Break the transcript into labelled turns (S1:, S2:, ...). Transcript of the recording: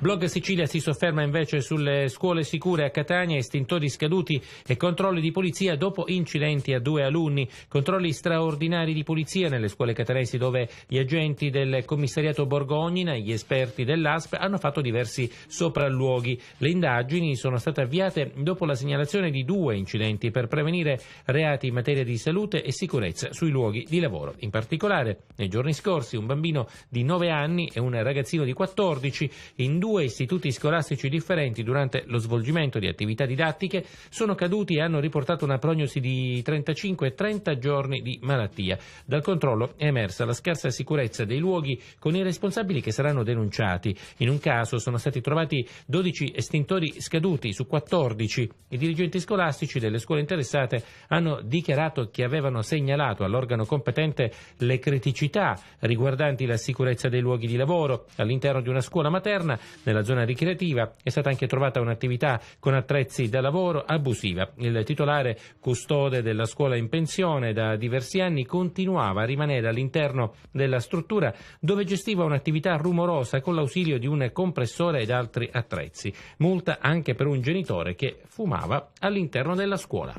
S1: Blog Sicilia si sofferma invece sulle scuole sicure a Catania, estintori scaduti e controlli di polizia dopo incidenti a 2 alunni. Controlli straordinari di polizia nelle scuole catanesi dove gli agenti del commissariato Borgognina e gli esperti dell'ASP hanno fatto diversi sopralluoghi. Le indagini sono state avviate dopo la segnalazione di 2 incidenti per prevenire reati in materia di salute e sicurezza sui luoghi di lavoro. In particolare, nei giorni scorsi un bambino di 9 anni e un ragazzino di 14 in 2 istituti scolastici differenti durante lo svolgimento di attività didattiche sono caduti e hanno riportato una prognosi di 35 e 30 giorni di malattia. Dal controllo è emersa la scarsa sicurezza dei luoghi con i responsabili che saranno denunciati. In un caso sono stati trovati 12 estintori scaduti su 14. I dirigenti scolastici delle scuole interessate hanno dichiarato che avevano segnalato all'organo competente le criticità riguardanti la sicurezza dei luoghi di lavoro. All'interno di una scuola materna, nella zona ricreativa, è stata anche trovata un'attività con attrezzi da lavoro abusiva. Il titolare, custode della scuola in pensione da diversi anni, continuava a rimanere all'interno della struttura dove gestiva un'attività rumorosa con l'ausilio di un compressore ed altri attrezzi. Multa anche per un genitore che fumava all'interno della scuola.